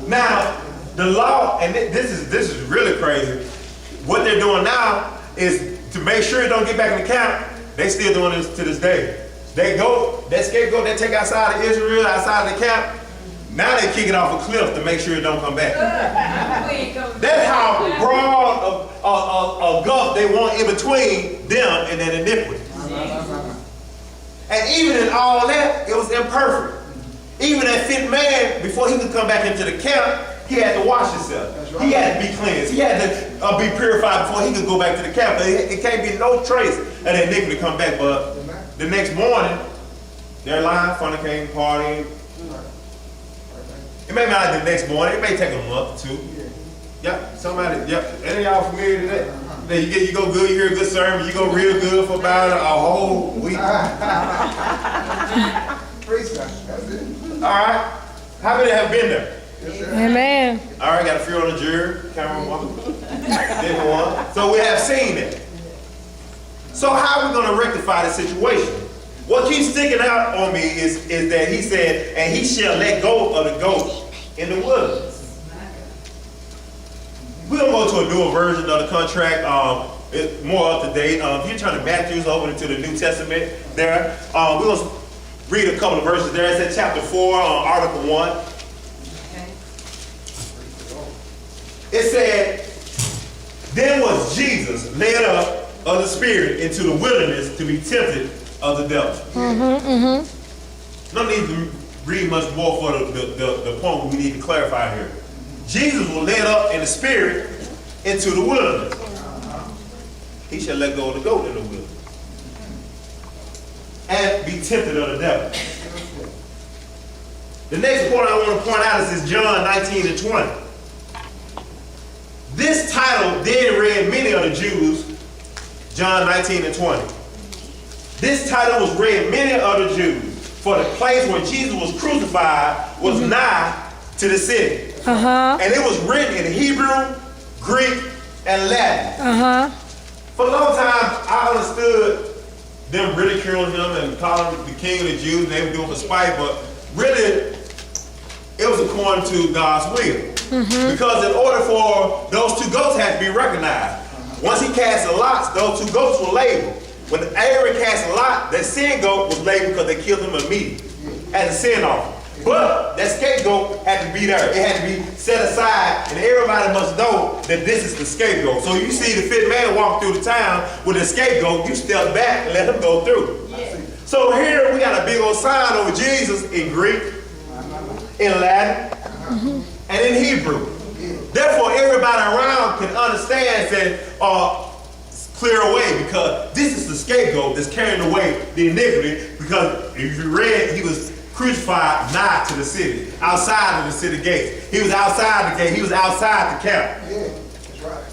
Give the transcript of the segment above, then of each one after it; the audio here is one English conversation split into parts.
Now, the law, and this is really crazy. What they're doing now is to make sure it don't get back in the camp. They still doing this to this day. They go, that scapegoat they take outside of Israel, outside of the camp. Now they kick it off a cliff to make sure it don't come back. That's how broad a gulf they want in between them and that iniquity. And even in all that, it was imperfect. Even that fit man, before he could come back into the camp, he had to wash himself. Right. He had to be cleansed. He had to be purified before he could go back to the camp. But it can't be no trace of that iniquity come back. But the next morning, they're lying, fornicating, partying. It may not be the next morning. It may take a month or two. Yep, somebody, yep. Any of y'all familiar with that? Then you go good, you hear a good sermon, you go real good for about a whole week. All right. How many have been there? Amen. All right, got a few on the jury. Camera one. Then one. So we have seen it. So how are we going to rectify the situation? What keeps sticking out on me is that he said, and he shall let go of the goat in the wilderness. We're going to go to a newer version of the contract. It's more up to date. If you turn to Matthew over into the New Testament there, we're going to read a couple of verses there. It's at chapter 4, article 1. Okay. It said, then was Jesus led up of the Spirit into the wilderness to be tempted of the devil. No need to read much more for the point we need to clarify here. Jesus was led up in the Spirit into the wilderness. He shall let go of the goat in the wilderness and be tempted of the devil. The next point I want to point out is John 19 and 20. This title then read many of the Jews, John 19 and 20. This title was read many of the Jews, for the place where Jesus was crucified was nigh to the city. And it was written in Hebrew, Greek, and Latin. For a long time, I understood them ridiculing him and calling him the king of the Jews, and they were doing for spite, but really, it was according to God's will. Because in order for those two goats had to be recognized, once he cast the lots, those two goats were labeled. When Aaron cast a lot, that sin goat was labeled because they killed him immediately as a sin offering. But that scapegoat had to be there. It had to be set aside, and everybody must know that this is the scapegoat. So you see the fit man walk through the town with a scapegoat, you step back and let him go through. So here we got a big old sign over Jesus in Greek, in Latin, and in Hebrew. Therefore, everybody around can understand that clear away, because this is the scapegoat that's carrying away the iniquity, because if you read, he was crucified nigh to the city, outside of the city gates. He was outside the gate. He was outside the camp. Yeah, that's right.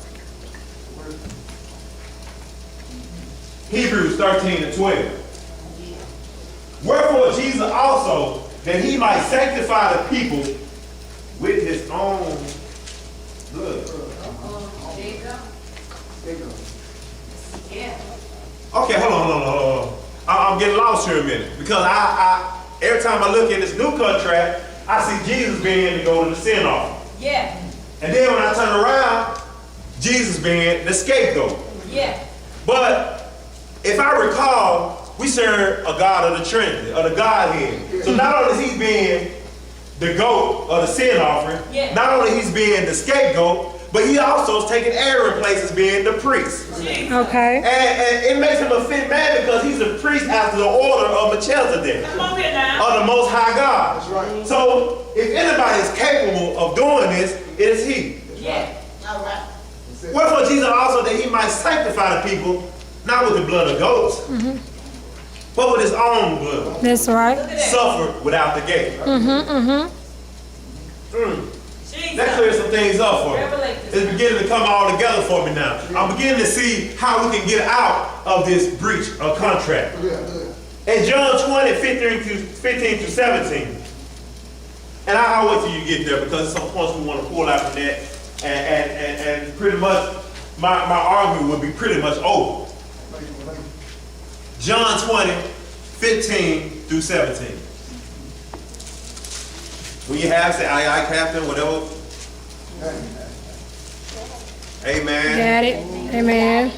Hebrews 13 and 12. Wherefore Jesus also, that he might sanctify the people with his own blood. Okay, hold on. I'm getting lost here a minute, because every time I look at this new contract, I see Jesus being to go to the sin offering. Yeah. And then when I turn around, Jesus being the scapegoat. Yeah. But if I recall, we serve a God of the Trinity, of the Godhead. So not only is he being the goat of the sin offering, not only he's being the scapegoat, but he also is taking Aaron's place as being the priest. Okay. And it makes him a fit man because he's a priest after the order of Melchizedek, of the Most High God. That's right. So if anybody is capable of doing this, it is he. Yeah. All right. Wherefore Jesus also, that he might sanctify the people, not with the blood of goats, but with his own blood. That's right. Suffered without the gate. That clears some things up for me. It's beginning to come all together for me now. I'm beginning to see how we can get out of this breach of contract. In John 20, 15 through 17. And I'll wait till you get there, because some points we want to pull out from that. And pretty much, my argument will be pretty much over. John 20, 15 through 17. When you have, say, aye, aye, Captain, whatever. Amen. Got it. Amen.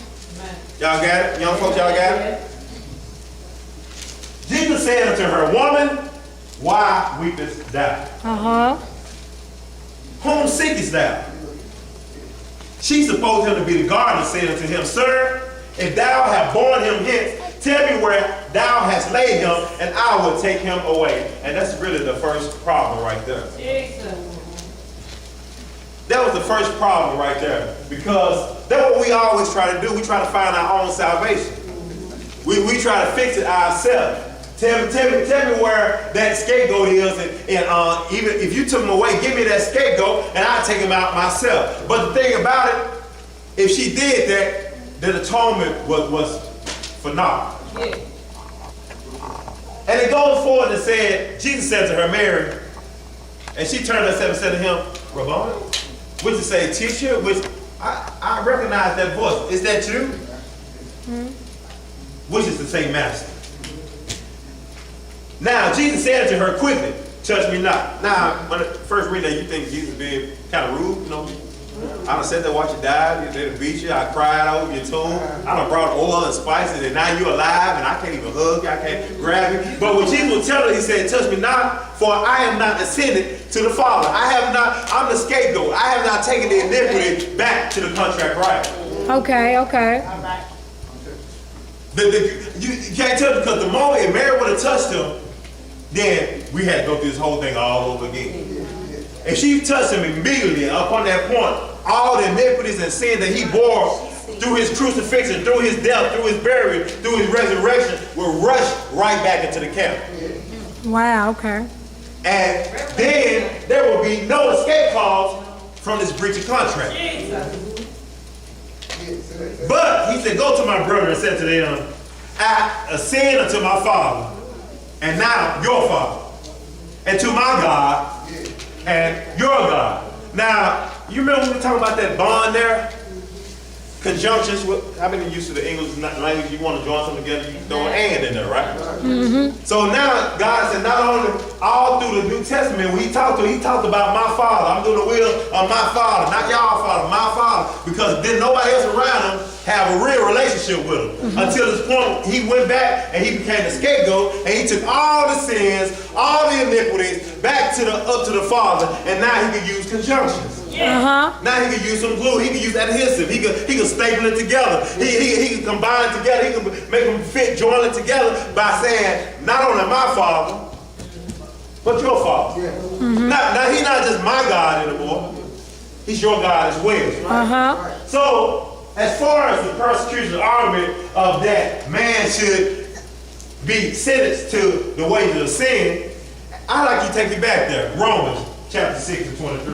Y'all got it? Young folks, y'all got it? Jesus said unto her, Woman, why weepest thou? Uh-huh. Whom seekest thou? She supposed him to be the gardener, said unto him, Sir, if thou have borne him hence, tell me where thou hast laid him, and I will take him away. And that's really the first problem right there. That was the first problem right there. Because that's what we always try to do. We try to find our own salvation. We try to fix it ourselves. Tell me where that scapegoat is, and even if you took him away, give me that scapegoat, and I'll take him out myself. But the thing about it, if she did that, the atonement was for naught. Yeah. And it goes forward and said, Jesus said to her, Mary, and she turned herself and said to him, Rabboni, which is say, teacher, which I recognize that voice. Is that you? Mm-hmm. Which is to say, master. Now, Jesus said to her quickly, touch me not. Now, when I first read that, you think Jesus being kind of rude, you know? I done said that watch you die, they done beat you, I cried over your tomb, I done brought oil and spices, and now you're alive, and I can't even hug you, I can't grab you. But when Jesus was telling her, he said, touch me not, for I am not ascended to the Father. I'm the scapegoat. I have not taken the iniquity back to the contract right. Okay. All right. You can't tell, because the moment if Mary would have touched him, then we had to go through this whole thing all over again. If she touched him immediately upon that point, all the iniquities and sin that he bore through his crucifixion, through his death, through his burial, through his resurrection, will rush right back into the camp. Wow, okay. And then there will be no escape clause from this breach of contract. But he said, go to my brother and said to them, I ascend unto my Father, and now your Father, and to my God, and your God. Now, you remember when we were talking about that bond there? Conjunctions, how many used to the English language, you want to join something together, you throw an and in there, right? Mm-hmm. So now, God said, not only all through the New Testament, when he talked about my Father. I'm doing the will of my Father, not y'all Father, my Father, because then nobody else around him have a real relationship with him. Mm-hmm. Until this point, he went back and he became the scapegoat, and he took all the sins, all the iniquities back up to the Father, and now he can use conjunctions. Uh-huh. Now he can use some glue, he can use adhesive, he can staple it together, he can combine it together, he can make them fit, join it together by saying, not only my Father, but your Father. Yeah. Mm-hmm. Now he's not just my God anymore, he's your God as well. Uh-huh. So, as far as the persecution argument of that man should be sentenced to the wages of sin, I'd like you to take you back there. Romans chapter 6 and 23.